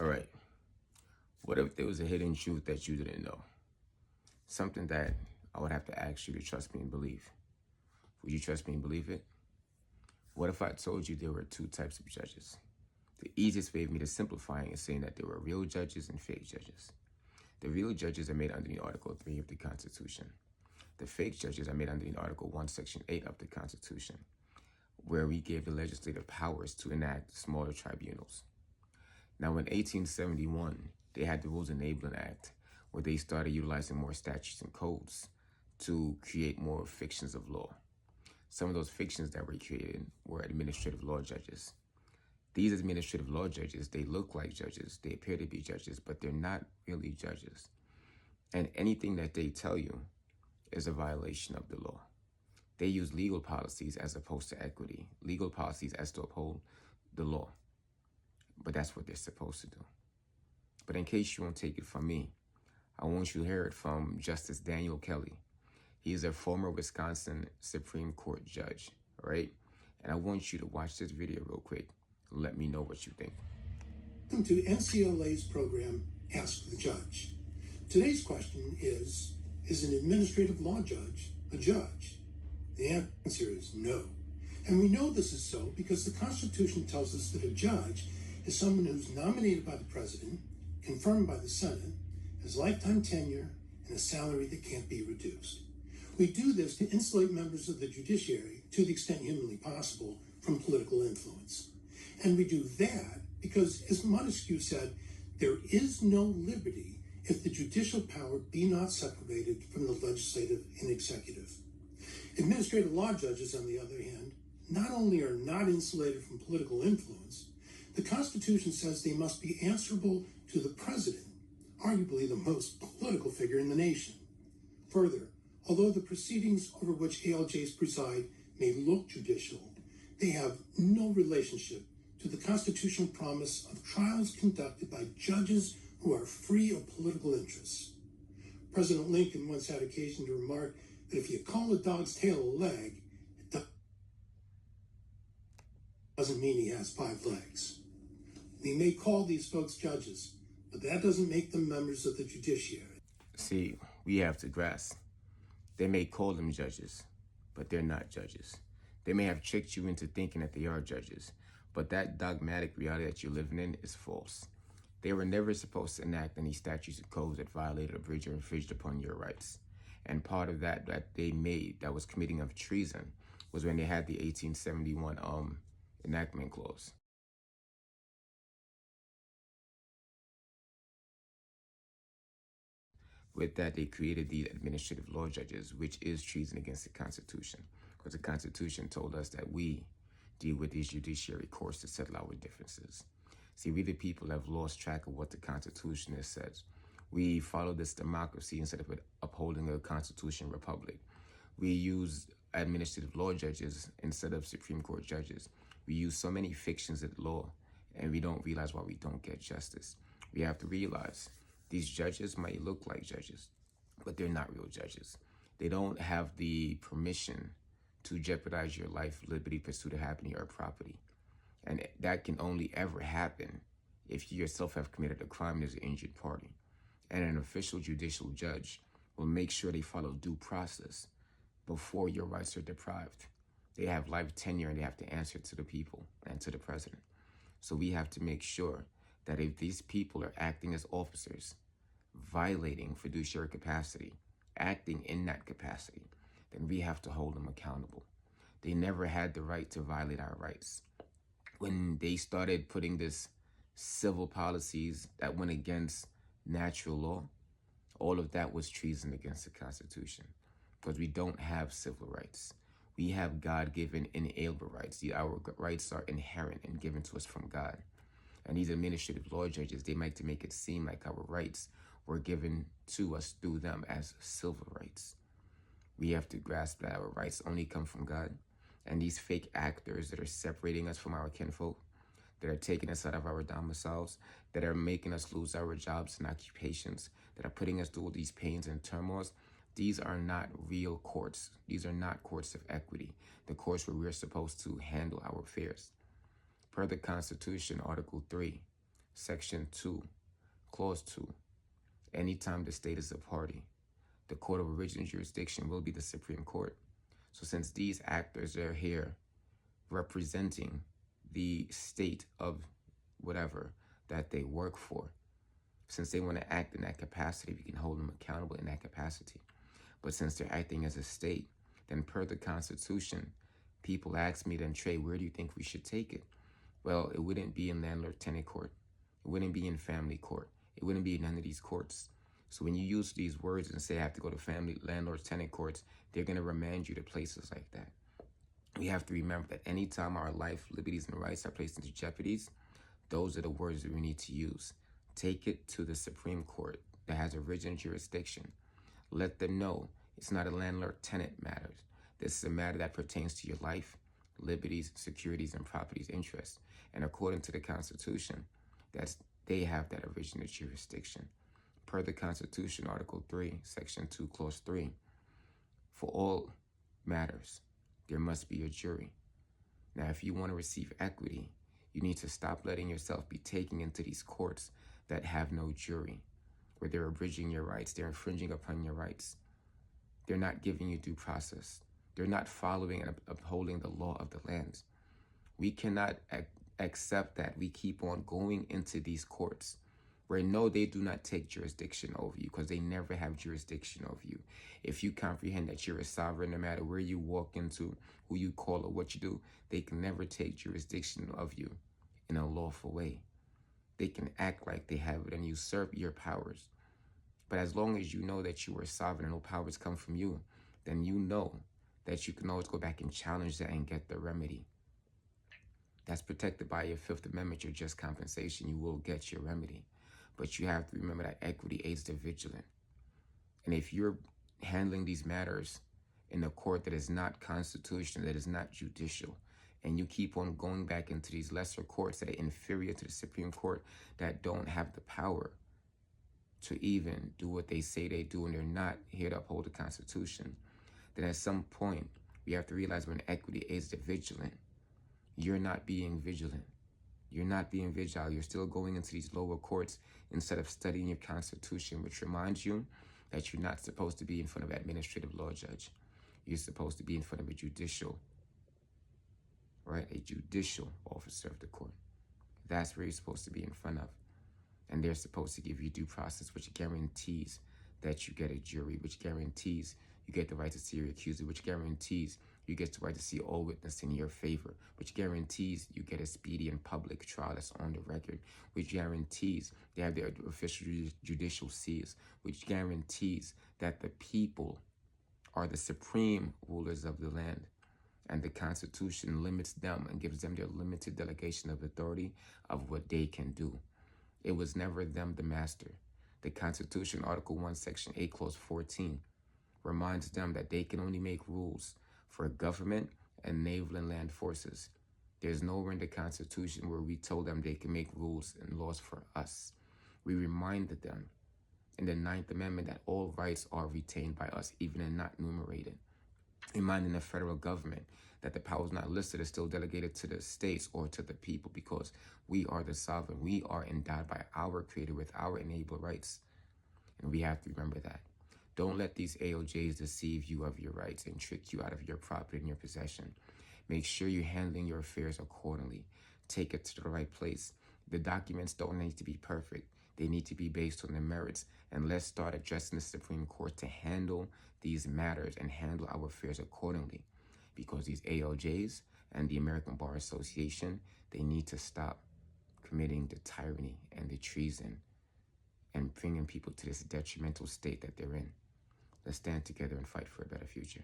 All right. What if there was a hidden truth that you didn't know? Something that I would have to ask you to trust me and believe. Would you trust me and believe it? What if I told you there were two types of judges? The easiest way for me to simplifying is saying that there were real judges and fake judges. The real judges are made underneath Article 3 of the Constitution. The fake judges are made underneath Article 1, Section 8 of the Constitution, where we gave the legislative powers to enact smaller tribunals. Now, in 1871, they had the Rules Enabling Act, where they started utilizing more statutes and codes to create more fictions of law. Some of those fictions that were created were administrative law judges. These administrative law judges, they look like judges, they appear to be judges, but they're not really judges. And anything that they tell you is a violation of the law. They use legal policies as opposed to equity, legal policies as to uphold the law. But that's what they're supposed to do. But in case you won't take it from me, I want you to hear it from Justice Daniel Kelly. He's a former Wisconsin Supreme Court judge, all right? And I want you to watch this video real quick. Let me know what you think. Welcome to NCLA's program, Ask the Judge. Today's question is an administrative law judge a judge? The answer is no. And we know this is so because the Constitution tells us that a judge is someone who's nominated by the president, confirmed by the Senate, has lifetime tenure, and a salary that can't be reduced. We do this to insulate members of the judiciary, to the extent humanly possible, from political influence. And we do that because, as Montesquieu said, there is no liberty if the judicial power be not separated from the legislative and executive. Administrative law judges, on the other hand, not only are not insulated from political influence, the Constitution says they must be answerable to the president, arguably the most political figure in the nation. Further, although the proceedings over which ALJs preside may look judicial, they have no relationship to the constitutional promise of trials conducted by judges who are free of political interests. President Lincoln once had occasion to remark that if you call a dog's tail a leg, it doesn't mean he has 5 legs. We may call these folks judges, but that doesn't make them members of the judiciary. See, we have to grasp. They may call them judges, but they're not judges. They may have tricked you into thinking that they are judges, but that dogmatic reality that you're living in is false. They were never supposed to enact any statutes and codes that violated, abridged, or infringed upon your rights. And part of that they made that was committing of treason was when they had the 1871 enactment clause. With that, they created the administrative law judges, which is treason against the Constitution, because the Constitution told us that we deal with these judiciary courts to settle our differences. See, we the people have lost track of what the Constitution says. We follow this democracy instead of upholding a constitutional republic. We use administrative law judges instead of Supreme Court judges. We use so many fictions of law, and we don't realize why we don't get justice. We have to realize these judges might look like judges, but they're not real judges. They don't have the permission to jeopardize your life, liberty, pursuit of happiness, or property. And that can only ever happen if you yourself have committed a crime and there's an injured party. And an official judicial judge will make sure they follow due process before your rights are deprived. They have life tenure and they have to answer to the people and to the president. So we have to make sure that if these people are acting as officers, violating fiduciary capacity, acting in that capacity, then we have to hold them accountable. They never had the right to violate our rights. When they started putting this civil policies that went against natural law, all of that was treason against the Constitution, because we don't have civil rights. We have God-given inalienable rights. Our rights are inherent and given to us from God. And these administrative law judges, they like to make it seem like our rights were given to us through them as civil rights. We have to grasp that our rights only come from God. And these fake actors that are separating us from our kinfolk, that are taking us out of our domiciles, that are making us lose our jobs and occupations, that are putting us through all these pains and turmoils, these are not real courts. These are not courts of equity, the courts where we're supposed to handle our affairs. Per the Constitution, Article 3, Section 2, Clause 2. Anytime the state is a party, the court of original jurisdiction will be the Supreme Court. So since these actors are here representing the state of whatever that they work for, since they want to act in that capacity, we can hold them accountable in that capacity. But since they're acting as a state, then per the Constitution, people ask me, then Trey, where do you think we should take it? Well, it wouldn't be in landlord-tenant court. It wouldn't be in family court. It wouldn't be in none of these courts. So when you use these words and say I have to go to family, landlord-tenant courts, they're going to remand you to places like that. We have to remember that anytime our life, liberties, and rights are placed into jeopardies, those are the words that we need to use. Take it to the Supreme Court that has original jurisdiction. Let them know it's not a landlord-tenant matter. This is a matter that pertains to your life, liberties, securities, and properties interests. And according to the Constitution, they have that original jurisdiction. Per the Constitution, Article 3, Section 2, Clause 3, for all matters, there must be a jury. Now, if you want to receive equity, you need to stop letting yourself be taken into these courts that have no jury, where they're abridging your rights, they're infringing upon your rights. They're not giving you due process. They're not following and upholding the law of the land. We cannot accept that we keep on going into these courts where no, they do not take jurisdiction over you because they never have jurisdiction over you. If you comprehend that you're a sovereign, no matter where you walk into, who you call or what you do, they can never take jurisdiction of you in a lawful way. They can act like they have it and usurp your powers. But as long as you know that you are sovereign and no powers come from you, then you know that you can always go back and challenge that and get the remedy. That's protected by your Fifth Amendment, your just compensation. You will get your remedy. But you have to remember that equity aids the vigilant. And if you're handling these matters in a court that is not constitutional, that is not judicial, and you keep on going back into these lesser courts that are inferior to the Supreme Court, that don't have the power to even do what they say they do, and they're not here to uphold the Constitution, then at some point, we have to realize when equity aids the vigilant, you're not being vigilant. You're not being vigilant. You're still going into these lower courts instead of studying your Constitution, which reminds you that you're not supposed to be in front of an administrative law judge. You're supposed to be in front of a judicial, right? A judicial officer of the court. That's where you're supposed to be in front of. And they're supposed to give you due process, which guarantees that you get a jury, which guarantees you get the right to see your accuser, which guarantees you get the right to see all witness in your favor, which guarantees you get a speedy and public trial that's on the record, which guarantees they have their official judicial seals, which guarantees that the people are the supreme rulers of the land, and the Constitution limits them and gives them their limited delegation of authority of what they can do. It was never them the master. The Constitution, Article 1, Section 8, Clause 14, reminds them that they can only make rules for government and naval and land forces. There's nowhere in the Constitution where we told them they can make rules and laws for us. We reminded them in the 9th Amendment that all rights are retained by us, even if not enumerated. Reminding the federal government that the powers not listed are still delegated to the states or to the people because we are the sovereign. We are endowed by our Creator with our inalienable rights. And we have to remember that. Don't let these ALJs deceive you of your rights and trick you out of your property and your possession. Make sure you're handling your affairs accordingly. Take it to the right place. The documents don't need to be perfect. They need to be based on the merits. And let's start addressing the Supreme Court to handle these matters and handle our affairs accordingly. Because these ALJs and the American Bar Association, they need to stop committing the tyranny and the treason and bringing people to this detrimental state that they're in. Let's stand together and fight for a better future.